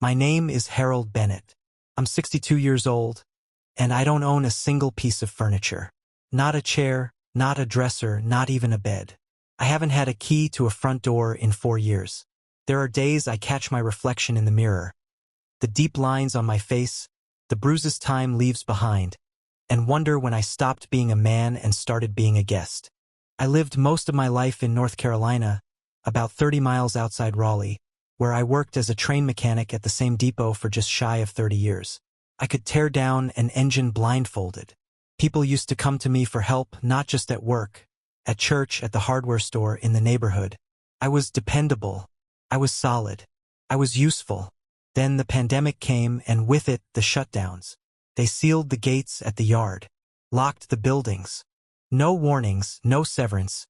My name is Harold Bennett. I'm 62 years old, and I don't own a single piece of furniture. Not a chair, not a dresser, not even a bed. I haven't had a key to a front door in 4 years. There are days I catch my reflection in the mirror, the deep lines on my face, the bruises time leaves behind, and wonder when I stopped being a man and started being a guest. I lived most of my life in North Carolina, about 30 miles outside Raleigh, where I worked as a train mechanic at the same depot for just shy of 30 years. I could tear down an engine blindfolded. People used to come to me for help, not just at work, at church, at the hardware store, in the neighborhood. I was dependable. I was solid. I was useful. Then the pandemic came, and with it, the shutdowns. They sealed the gates at the yard, locked the buildings. No warnings, no severance,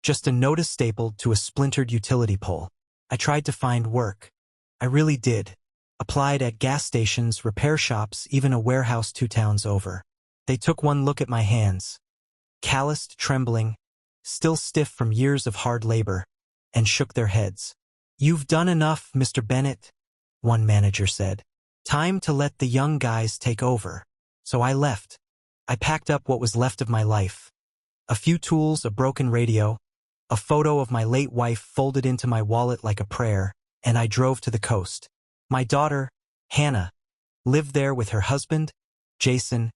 just a notice stapled to a splintered utility pole. I tried to find work. I really did. Applied at gas stations, repair shops, even a warehouse 2 towns over. They took one look at my hands, calloused, trembling, still stiff from years of hard labor, and shook their heads. "You've done enough, Mr. Bennett," one manager said. "Time to let the young guys take over." So I left. I packed up what was left of my life. A few tools, a broken radio, a photo of my late wife folded into my wallet like a prayer, and I drove to the coast. My daughter, Hannah, lived there with her husband, Jason,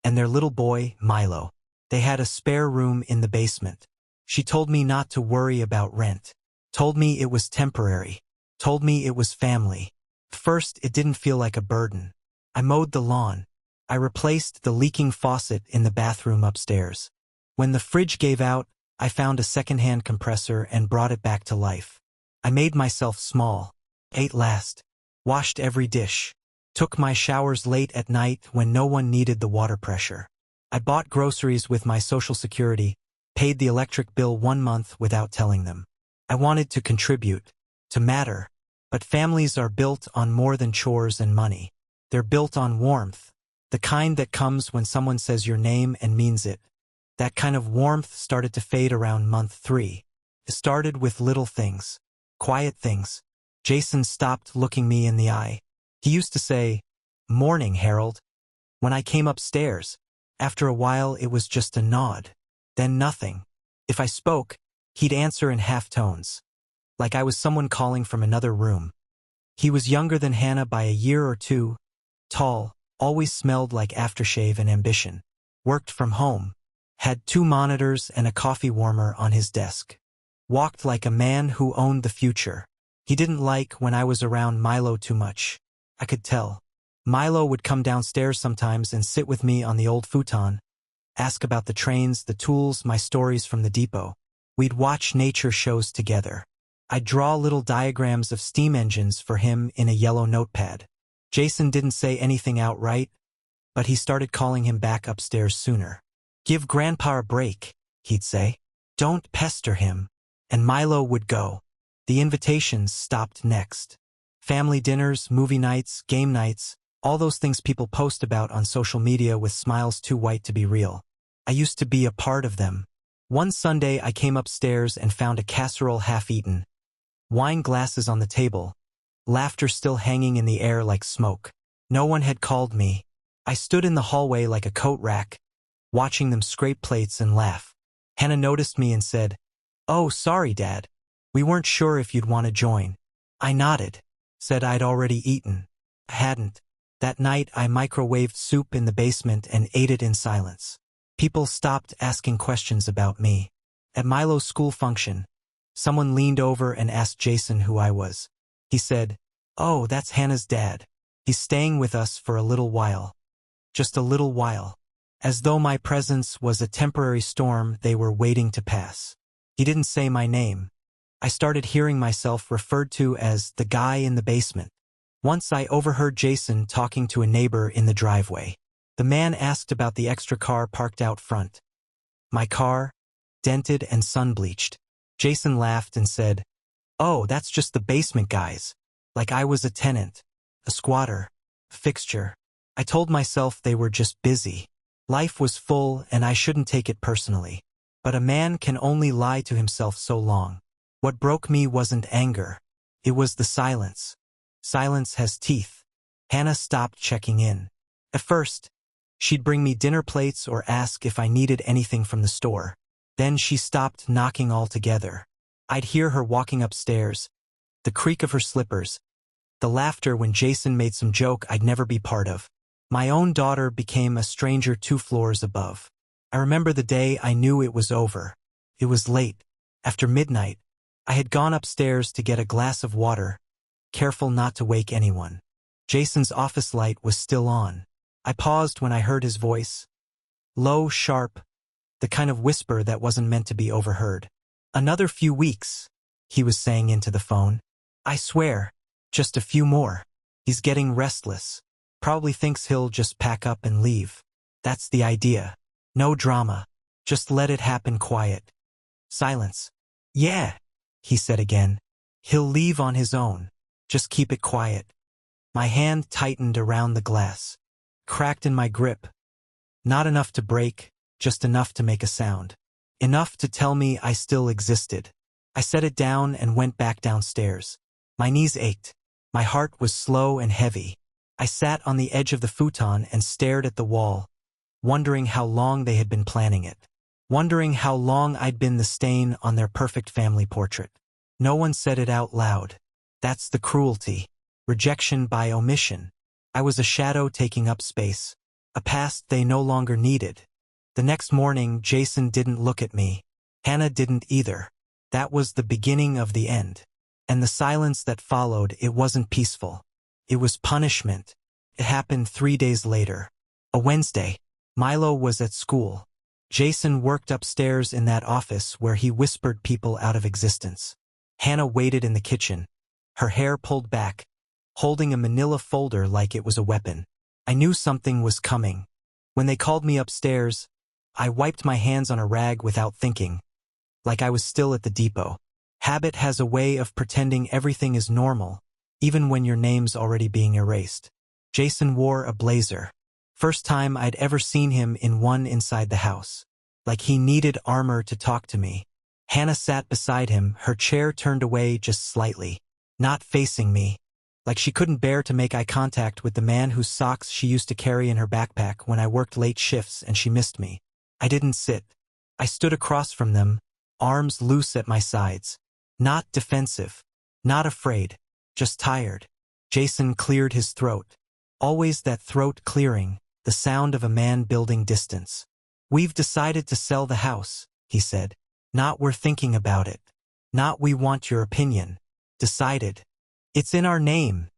and their little boy, Milo. They had a spare room in the basement. She told me not to worry about rent. Told me it was temporary. Told me it was family. First, it didn't feel like a burden. I mowed the lawn. I replaced the leaking faucet in the bathroom upstairs. When the fridge gave out, I found a secondhand compressor and brought it back to life. I made myself small, ate last, washed every dish, took my showers late at night when no one needed the water pressure. I bought groceries with my Social Security, paid the electric bill 1 month without telling them. I wanted to contribute, to matter, but families are built on more than chores and money. They're built on warmth, the kind that comes when someone says your name and means it. That kind of warmth started to fade around month 3. It started with little things, quiet things. Jason stopped looking me in the eye. He used to say, "Morning, Harold," when I came upstairs. After a while, it was just a nod. Then nothing. If I spoke, he'd answer in half tones, like I was someone calling from another room. He was younger than Hannah by a year or 2, tall, always smelled like aftershave and ambition, worked from home, had 2 monitors and a coffee warmer on his desk, walked like a man who owned the future. He didn't like when I was around Milo too much. I could tell. Milo would come downstairs sometimes and sit with me on the old futon, ask about the trains, the tools, my stories from the depot. We'd watch nature shows together. I'd draw little diagrams of steam engines for him in a yellow notepad. Jason didn't say anything outright, but he started calling him back upstairs sooner. "Give Grandpa a break," he'd say. "Don't pester him." And Milo would go. The invitations stopped next. Family dinners, movie nights, game nights, all those things people post about on social media with smiles too white to be real. I used to be a part of them. One Sunday I came upstairs and found a casserole half-eaten, wine glasses on the table, laughter still hanging in the air like smoke. No one had called me. I stood in the hallway like a coat rack, watching them scrape plates and laugh. Hannah noticed me and said, "Oh, sorry, Dad. We weren't sure if you'd want to join." I nodded, said I'd already eaten. I hadn't. That night I microwaved soup in the basement and ate it in silence. People stopped asking questions about me. At Milo's school function, someone leaned over and asked Jason who I was. He said, "Oh, that's Hannah's dad. He's staying with us for a little while." Just a little while. As though my presence was a temporary storm they were waiting to pass. He didn't say my name. I started hearing myself referred to as the guy in the basement. Once I overheard Jason talking to a neighbor in the driveway. The man asked about the extra car parked out front. My car, dented and sun-bleached. Jason laughed and said, "Oh, that's just the basement guys." Like I was a tenant, a squatter, a fixture. I told myself they were just busy. Life was full and I shouldn't take it personally. But a man can only lie to himself so long. What broke me wasn't anger. It was the silence. Silence has teeth. Hannah stopped checking in. At first, she'd bring me dinner plates or ask if I needed anything from the store. Then she stopped knocking altogether. I'd hear her walking upstairs, the creak of her slippers, the laughter when Jason made some joke I'd never be part of. My own daughter became a stranger 2 floors above. I remember the day I knew it was over. It was late. After midnight, I had gone upstairs to get a glass of water, careful not to wake anyone. Jason's office light was still on. I paused when I heard his voice. Low, sharp, the kind of whisper that wasn't meant to be overheard. Another few weeks, he was saying into the phone. I swear, just a few more. He's getting restless. Probably thinks he'll just pack up and leave. That's the idea. No drama. Just let it happen quiet. Silence. Yeah, he said again. He'll leave on his own. Just keep it quiet. My hand tightened around the glass. Cracked in my grip. Not enough to break, just enough to make a sound. Enough to tell me I still existed. I set it down and went back downstairs. My knees ached. My heart was slow and heavy. I sat on the edge of the futon and stared at the wall, wondering how long they had been planning it. Wondering how long I'd been the stain on their perfect family portrait. No one said it out loud. That's the cruelty. Rejection by omission. I was a shadow taking up space. A past they no longer needed. The next morning, Jason didn't look at me. Hannah didn't either. That was the beginning of the end. And the silence that followed, it wasn't peaceful. It was punishment. It happened 3 days later. A Wednesday. Milo was at school. Jason worked upstairs in that office where he whispered people out of existence. Hannah waited in the kitchen, her hair pulled back, holding a manila folder like it was a weapon. I knew something was coming. When they called me upstairs, I wiped my hands on a rag without thinking, like I was still at the depot. Habit has a way of pretending everything is normal, even when your name's already being erased. Jason wore a blazer. First time I'd ever seen him in one inside the house. Like he needed armor to talk to me. Hannah sat beside him, her chair turned away just slightly. Not facing me. Like she couldn't bear to make eye contact with the man whose socks she used to carry in her backpack when I worked late shifts and she missed me. I didn't sit. I stood across from them, arms loose at my sides. Not defensive. Not afraid. Just tired. Jason cleared his throat. Always that throat clearing, the sound of a man building distance. We've decided to sell the house, he said. Not we're thinking about it. Not we want your opinion. Decided. It's in our name,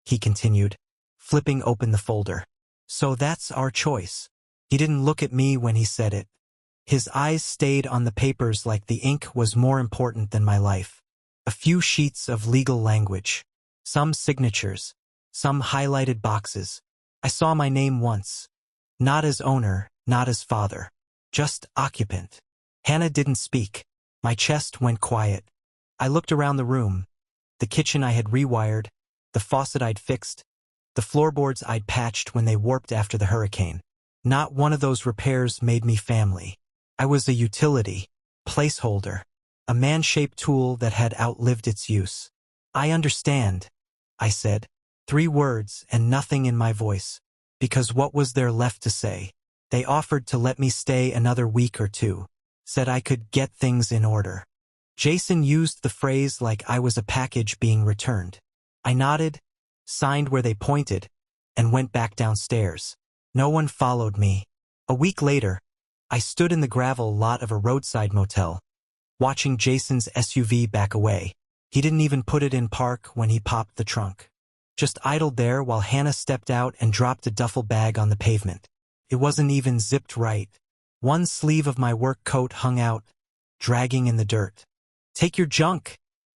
he continued, flipping open the folder. So that's our choice. He didn't look at me when he said it. His eyes stayed on the papers like the ink was more important than my life. A few sheets of legal language. Some signatures. Some highlighted boxes. I saw my name once. Not as owner, not as father. Just occupant. Hannah didn't speak. My chest went quiet. I looked around the room. The kitchen I had rewired, the faucet I'd fixed, the floorboards I'd patched when they warped after the hurricane. Not one of those repairs made me family. I was a utility, placeholder, a man-shaped tool that had outlived its use. I understand, I said. 3 words and nothing in my voice. Because what was there left to say? They offered to let me stay another week or 2. Said I could get things in order. Jason used the phrase like I was a package being returned. I nodded, signed where they pointed, and went back downstairs. No one followed me. A week later, I stood in the gravel lot of a roadside motel, watching Jason's SUV back away. He didn't even put it in park when he popped the trunk. Just idled there while Hannah stepped out and dropped a duffel bag on the pavement. It wasn't even zipped right. One sleeve of my work coat hung out, dragging in the dirt. Take your junk,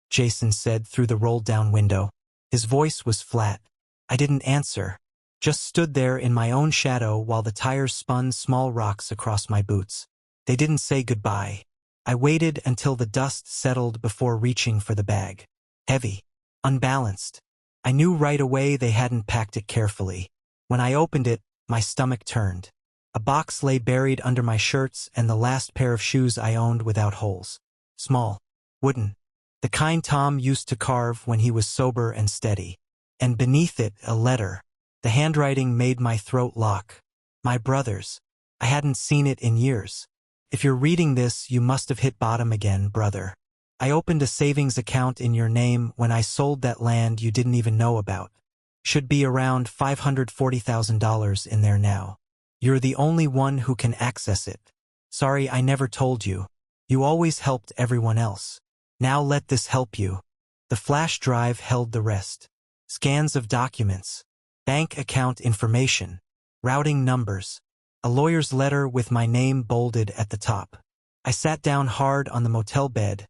Jason said through the rolled-down window. His voice was flat. I didn't answer. Just stood there in my own shadow while the tires spun small rocks across my boots. They didn't say goodbye. I waited until the dust settled before reaching for the bag. Heavy. Unbalanced. I knew right away they hadn't packed it carefully. When I opened it, my stomach turned. A box lay buried under my shirts and the last pair of shoes I owned without holes. Small. Wooden. The kind Tom used to carve when he was sober and steady. and beneath it a letter. The handwriting made my throat lock. My brother's. I hadn't seen it in years. If you're reading this, you must have hit bottom again, brother. I opened a savings account in your name when I sold that land you didn't even know about. Should be around $540,000 in there now. You're the only one who can access it. Sorry I never told you. You always helped everyone else. Now let this help you. The flash drive held the rest. Scans of documents, bank account information, routing numbers, a lawyer's letter with my name bolded at the top. I sat down hard on the motel bed,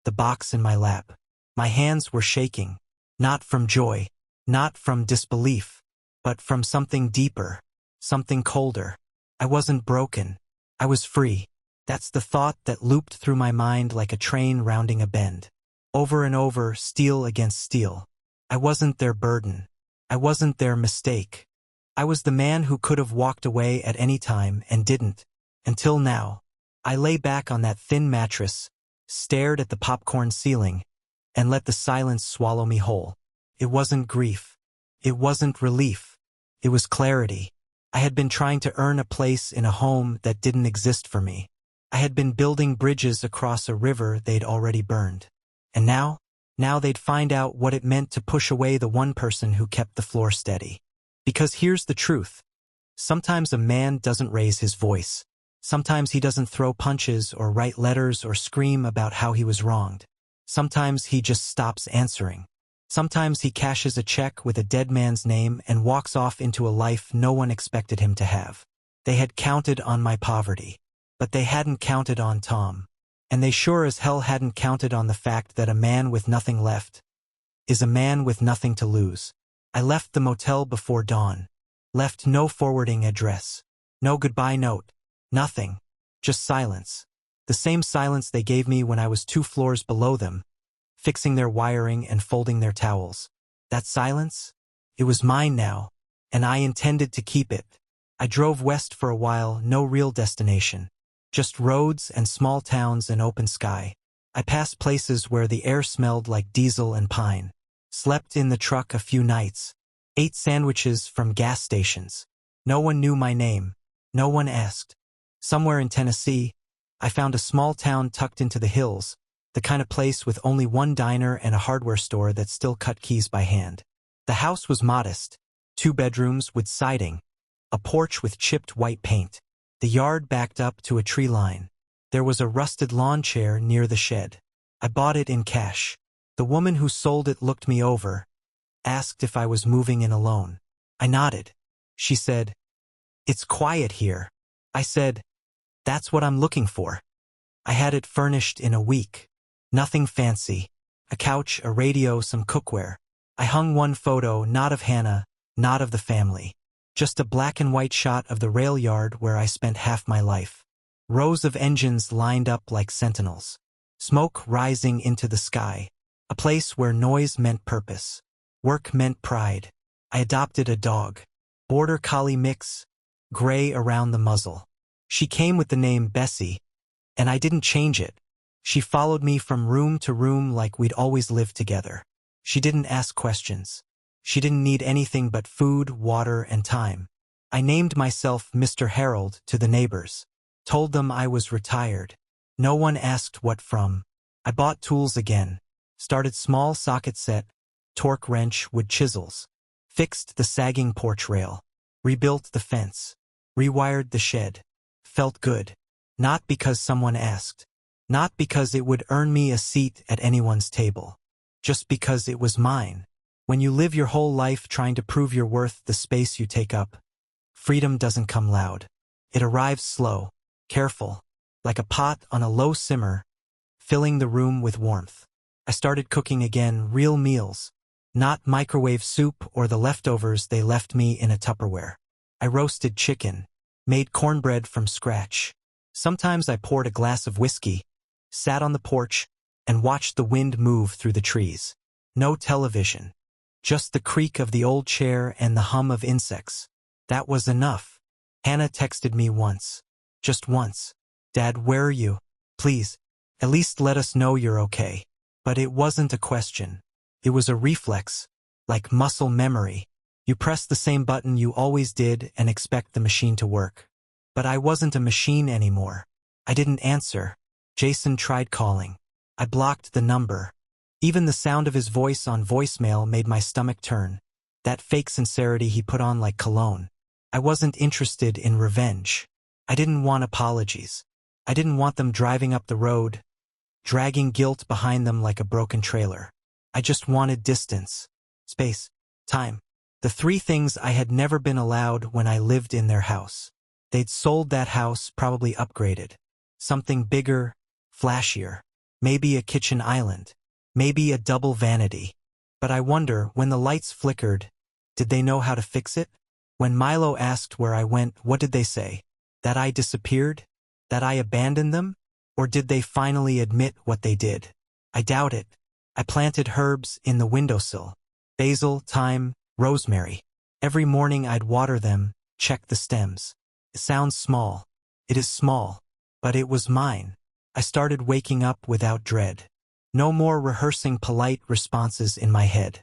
the box in my lap. My hands were shaking, not from joy, not from disbelief, but from something deeper, something colder. I wasn't broken. I was free. That's the thought that looped through my mind like a train rounding a bend. Over and over, steel against steel. I wasn't their burden. I wasn't their mistake. I was the man who could have walked away at any time and didn't. Until now. I lay back on that thin mattress, stared at the popcorn ceiling, and let the silence swallow me whole. It wasn't grief. It wasn't relief. It was clarity. I had been trying to earn a place in a home that didn't exist for me. I had been building bridges across a river they'd already burned. And now they'd find out what it meant to push away the one person who kept the floor steady. Because here's the truth. Sometimes a man doesn't raise his voice. Sometimes he doesn't throw punches or write letters or scream about how he was wronged. Sometimes he just stops answering. Sometimes he cashes a check with a dead man's name and walks off into a life no one expected him to have. They had counted on my poverty, but they hadn't counted on Tom. And they sure as hell hadn't counted on the fact that a man with nothing left is a man with nothing to lose. I left the motel before dawn. Left no forwarding address. No goodbye note. Nothing. Just silence. The same silence they gave me when I was 2 floors below them, fixing their wiring and folding their towels. That silence? It was mine now, and I intended to keep it. I drove west for a while, no real destination. Just roads and small towns and open sky. I passed places where the air smelled like diesel and pine. Slept in the truck a few nights. Ate sandwiches from gas stations. No one knew my name. No one asked. Somewhere in Tennessee, I found a small town tucked into the hills, the kind of place with only one diner and a hardware store that still cut keys by hand. The house was modest. 2 bedrooms with siding. A porch with chipped white paint. The yard backed up to a tree line. There was a rusted lawn chair near the shed. I bought it in cash. The woman who sold it looked me over, asked if I was moving in alone. I nodded. She said, "It's quiet here." I said, "That's what I'm looking for." I had it furnished in a week. Nothing fancy. A couch, a radio, some cookware. I hung one photo, not of Hannah, not of the family. Just a black and white shot of the rail yard where I spent half my life. Rows of engines lined up like sentinels. Smoke rising into the sky. A place where noise meant purpose. Work meant pride. I adopted a dog. Border Collie mix, gray around the muzzle. She came with the name Bessie, and I didn't change it. She followed me from room to room like we'd always lived together. She didn't ask questions. She didn't need anything but food, water, and time. I named myself Mr. Harold to the neighbors. Told them I was retired. No one asked what from. I bought tools again. Started small socket set, torque wrench, wood chisels. Fixed the sagging porch rail. Rebuilt the fence. Rewired the shed. Felt good. Not because someone asked. Not because it would earn me a seat at anyone's table. Just because it was mine. When you live your whole life trying to prove your worth the space you take up, freedom doesn't come loud. It arrives slow, careful, like a pot on a low simmer, filling the room with warmth. I started cooking again, real meals, not microwave soup or the leftovers they left me in a Tupperware. I roasted chicken, made cornbread from scratch. Sometimes I poured a glass of whiskey, sat on the porch, and watched the wind move through the trees. No television. Just the creak of the old chair and the hum of insects. That was enough. Hannah texted me once. Just once. "Dad, where are you? Please, at least let us know you're okay." But it wasn't a question. It was a reflex. like muscle memory. You press the same button you always did and expect the machine to work. But I wasn't a machine anymore. I didn't answer. Jason tried calling. I blocked the number. Even the sound of his voice on voicemail made my stomach turn. That fake sincerity he put on like cologne. I wasn't interested in revenge. I didn't want apologies. I didn't want them driving up the road, dragging guilt behind them like a broken trailer. I just wanted distance, space, time. The three things I had never been allowed when I lived in their house. They'd sold that house, probably upgraded. Something bigger, flashier. Maybe a kitchen island. Maybe a double vanity. But I wonder, when the lights flickered, did they know how to fix it? When Milo asked where I went, what did they say? That I disappeared? That I abandoned them? Or did they finally admit what they did? I doubt it. I planted herbs in the windowsill. Basil, thyme, rosemary. Every morning I'd water them, check the stems. It sounds small. It is small. But it was mine. I started waking up without dread. No more rehearsing polite responses in my head.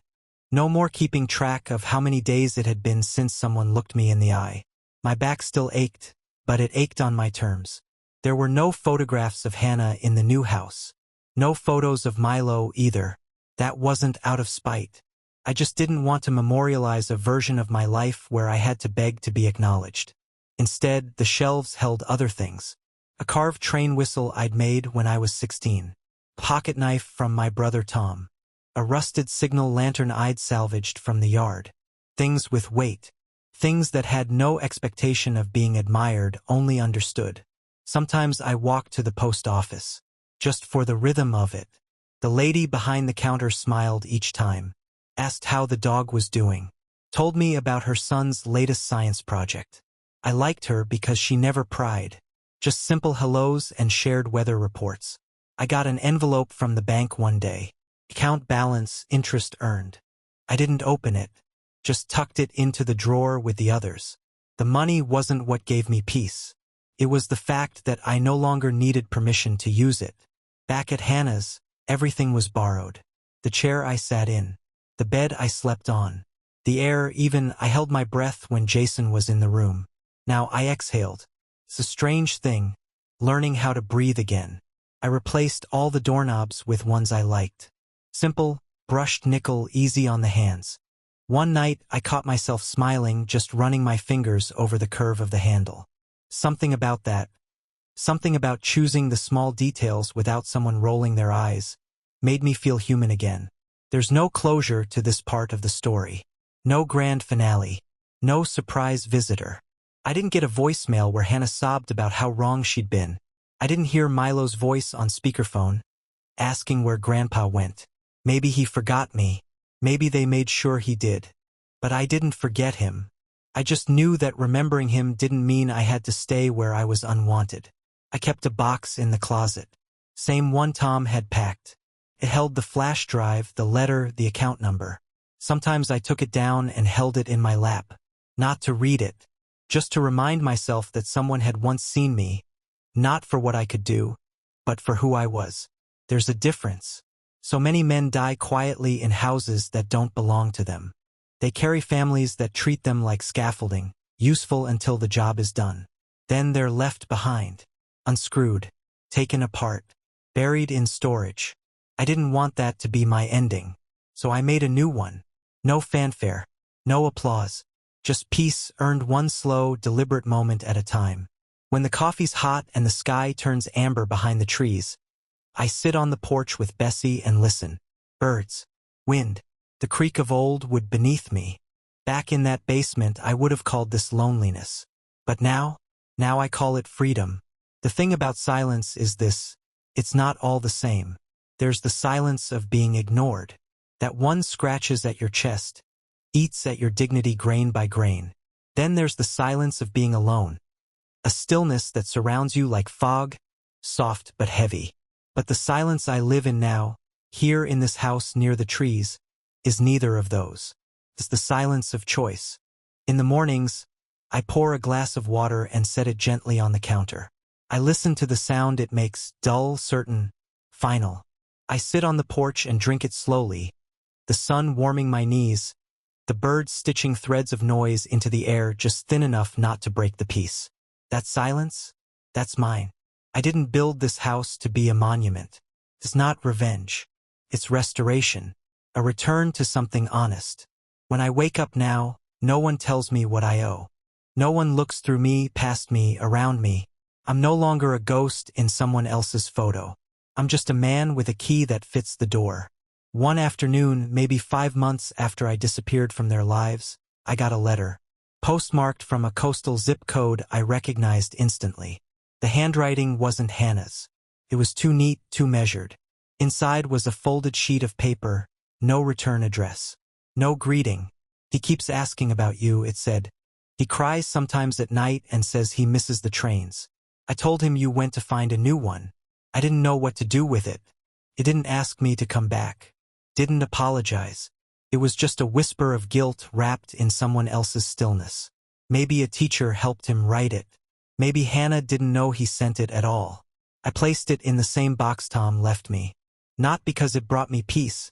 No more keeping track of how many days it had been since someone looked me in the eye. My back still ached, but it ached on my terms. There were no photographs of Hannah in the new house. No photos of Milo either. That wasn't out of spite. I just didn't want to memorialize a version of my life where I had to beg to be acknowledged. Instead, the shelves held other things. A carved train whistle I'd made when I was 16. Pocket knife from my brother Tom. A rusted signal lantern I'd salvaged from the yard. Things with weight. Things that had no expectation of being admired, only understood. Sometimes I walked to the post office. Just for the rhythm of it. The lady behind the counter smiled each time. Asked how the dog was doing. Told me about her son's latest science project. I liked her because she never pried. Just simple hellos and shared weather reports. I got an envelope from the bank one day. Account balance, interest earned. I didn't open it. Just tucked it into the drawer with the others. The money wasn't what gave me peace. It was the fact that I no longer needed permission to use it. Back at Hannah's, everything was borrowed. The chair I sat in. The bed I slept on. The air, even I held my breath when Jason was in the room. Now I exhaled. It's a strange thing, learning how to breathe again. I replaced all the doorknobs with ones I liked. Simple, brushed nickel, easy on the hands. One night, I caught myself smiling, just running my fingers over the curve of the handle. Something about that. Something about choosing the small details without someone rolling their eyes made me feel human again. There's no closure to this part of the story. No grand finale. No surprise visitor. I didn't get a voicemail where Hannah sobbed about how wrong she'd been. I didn't hear Milo's voice on speakerphone, asking where Grandpa went. Maybe he forgot me. Maybe they made sure he did. But I didn't forget him. I just knew that remembering him didn't mean I had to stay where I was unwanted. I kept a box in the closet. Same one Tom had packed. It held the flash drive, the letter, the account number. Sometimes I took it down and held it in my lap. Not to read it. Just to remind myself that someone had once seen me, not for what I could do, but for who I was. There's a difference. So many men die quietly in houses that don't belong to them. They carry families that treat them like scaffolding, useful until the job is done. Then they're left behind, unscrewed, taken apart, buried in storage. I didn't want that to be my ending, so I made a new one. No fanfare, no applause, just peace earned one slow, deliberate moment at a time. When the coffee's hot and the sky turns amber behind the trees, I sit on the porch with Bessie and listen. Birds, wind, the creak of old wood beneath me. Back in that basement, I would have called this loneliness. But now I call it freedom. The thing about silence is this: it's not all the same. There's the silence of being ignored. That one scratches at your chest, eats at your dignity grain by grain. Then there's the silence of being alone. A stillness that surrounds you like fog, soft but heavy. But the silence I live in now, here in this house near the trees, is neither of those. It's the silence of choice. In the mornings, I pour a glass of water and set it gently on the counter. I listen to the sound it makes, dull, certain, final. I sit on the porch and drink it slowly, the sun warming my knees, the birds stitching threads of noise into the air just thin enough not to break the peace. That silence? That's mine. I didn't build this house to be a monument. It's not revenge. It's restoration, a return to something honest. When I wake up now, no one tells me what I owe. No one looks through me, past me, around me. I'm no longer a ghost in someone else's photo. I'm just a man with a key that fits the door. One afternoon, maybe 5 months after I disappeared from their lives, I got a letter. Postmarked from a coastal zip code I recognized instantly. The handwriting wasn't Hannah's. It was too neat, too measured. Inside was a folded sheet of paper, no return address. No greeting. He keeps asking about you, it said. He cries sometimes at night and says he misses the trains. I told him you went to find a new one. I didn't know what to do with it. It didn't ask me to come back. Didn't apologize. It was just a whisper of guilt wrapped in someone else's stillness. Maybe a teacher helped him write it. Maybe Hannah didn't know he sent it at all. I placed it in the same box Tom left me. Not because it brought me peace,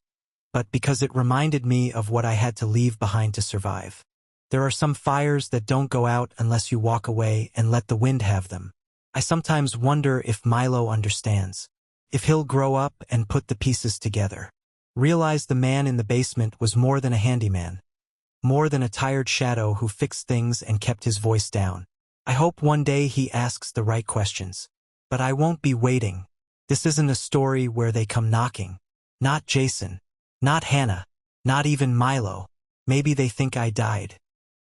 but because it reminded me of what I had to leave behind to survive. There are some fires that don't go out unless you walk away and let the wind have them. I sometimes wonder if Milo understands. If he'll grow up and put the pieces together. Realize the man in the basement was more than a handyman. More than a tired shadow who fixed things and kept his voice down. I hope one day he asks the right questions. But I won't be waiting. This isn't a story where they come knocking. Not Jason. Not Hannah. Not even Milo. Maybe they think I died.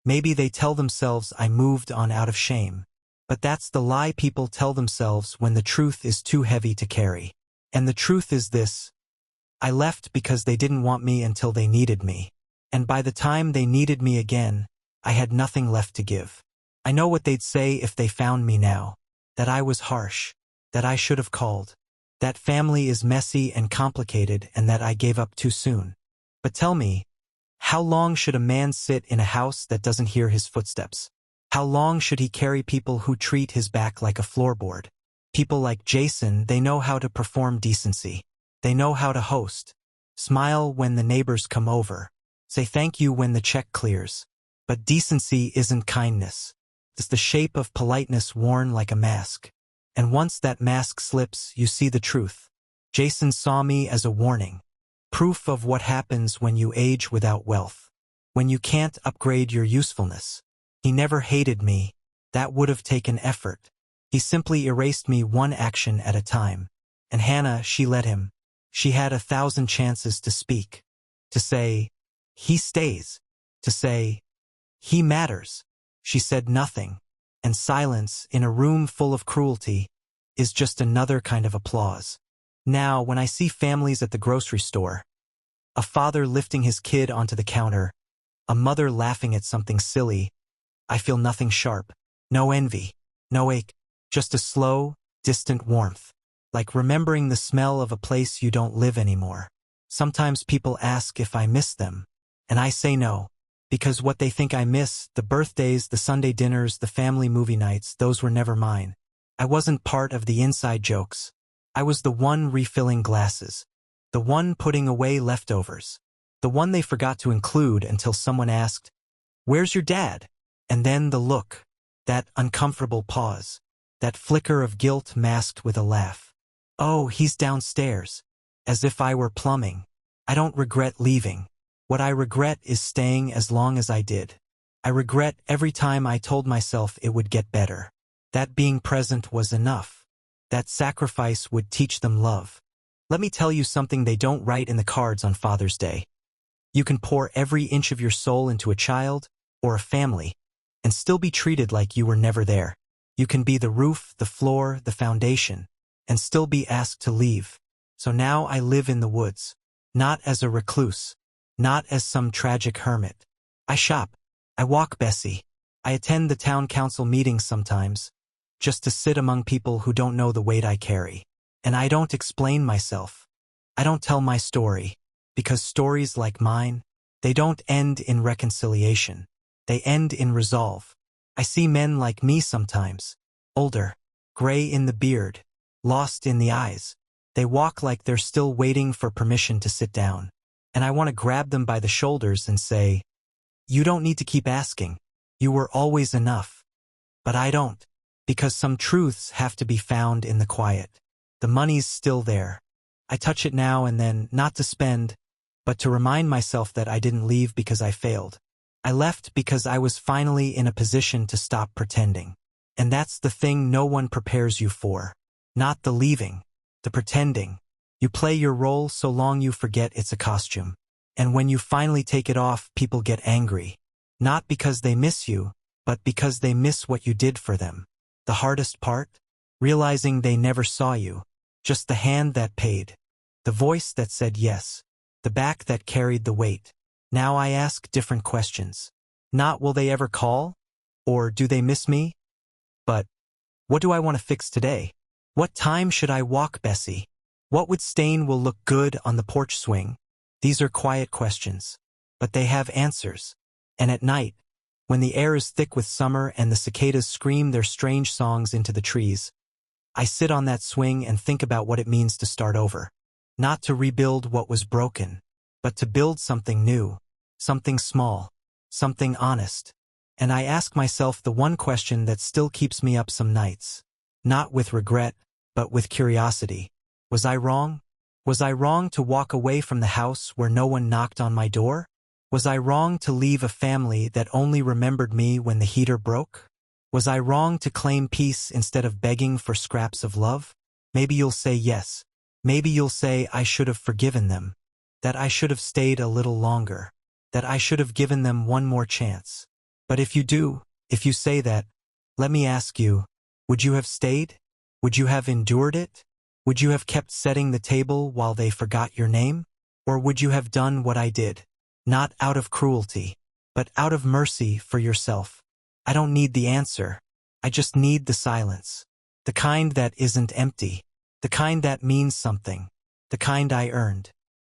Maybe they tell themselves I moved on out of shame. But that's the lie people tell themselves when the truth is too heavy to carry. And the truth is this. I left because they didn't want me until they needed me. And by the time they needed me again, I had nothing left to give. I know what they'd say if they found me now. That I was harsh. That I should have called. That family is messy and complicated and that I gave up too soon. But tell me, how long should a man sit in a house that doesn't hear his footsteps? How long should he carry people who treat his back like a floorboard? People like Jason, they know how to perform decency. They know how to host. Smile when the neighbors come over. Say thank you when the check clears. But decency isn't kindness. It's the shape of politeness worn like a mask. And once that mask slips, you see the truth. Jason saw me as a warning. Proof of what happens when you age without wealth. When you can't upgrade your usefulness. He never hated me. That would have taken effort. He simply erased me one action at a time. And Hannah, she let him. She had 1,000 chances to speak. To say, he stays. To say, he matters. She said nothing. And silence, in a room full of cruelty, is just another kind of applause. Now, when I see families at the grocery store, a father lifting his kid onto the counter, a mother laughing at something silly, I feel nothing sharp. No envy. No ache. Just a slow, distant warmth. Like remembering the smell of a place you don't live anymore. Sometimes people ask if I miss them. And I say no. Because what they think I miss, the birthdays, the Sunday dinners, the family movie nights, those were never mine. I wasn't part of the inside jokes. I was the one refilling glasses. The one putting away leftovers. The one they forgot to include until someone asked, "Where's your dad?" And then the look. That uncomfortable pause. That flicker of guilt masked with a laugh. "Oh, he's downstairs." As if I were plumbing. I don't regret leaving. What I regret is staying as long as I did. I regret every time I told myself it would get better. That being present was enough. That sacrifice would teach them love. Let me tell you something they don't write in the cards on Father's Day. You can pour every inch of your soul into a child or a family and still be treated like you were never there. You can be the roof, the floor, the foundation, and still be asked to leave. So now I live in the woods. Not as a recluse. Not as some tragic hermit. I shop. I walk Bessie. I attend the town council meetings sometimes, just to sit among people who don't know the weight I carry. And I don't explain myself. I don't tell my story, because stories like mine, they don't end in reconciliation. They end in resolve. I see men like me sometimes, older, gray in the beard, lost in the eyes. They walk like they're still waiting for permission to sit down. And I want to grab them by the shoulders and say, "You don't need to keep asking. You were always enough." But I don't, because some truths have to be found in the quiet. The money's still there. I touch it now and then, not to spend, but to remind myself that I didn't leave because I failed. I left because I was finally in a position to stop pretending. And that's the thing no one prepares you for. Not the leaving, the pretending. You play your role so long you forget it's a costume. And when you finally take it off, people get angry. Not because they miss you, but because they miss what you did for them. The hardest part? Realizing they never saw you. Just the hand that paid. The voice that said yes. The back that carried the weight. Now I ask different questions. Not will they ever call? Or do they miss me? But what do I want to fix today? What time should I walk Bessie? What would stain will look good on the porch swing? These are quiet questions, but they have answers. And at night, when the air is thick with summer and the cicadas scream their strange songs into the trees, I sit on that swing and think about what it means to start over. Not to rebuild what was broken, but to build something new, something small, something honest. And I ask myself the one question that still keeps me up some nights. Not with regret, but with curiosity. Was I wrong? Was I wrong to walk away from the house where no one knocked on my door? Was I wrong to leave a family that only remembered me when the heater broke? Was I wrong to claim peace instead of begging for scraps of love? Maybe you'll say yes. Maybe you'll say I should have forgiven them. That I should have stayed a little longer. That I should have given them one more chance. But if you do, if you say that, let me ask you, would you have stayed? Would you have endured it? Would you have kept setting the table while they forgot your name? Or would you have done what I did? Not out of cruelty, but out of mercy for yourself. I don't need the answer. I just need the silence. The kind that isn't empty. The kind that means something. The kind I earned.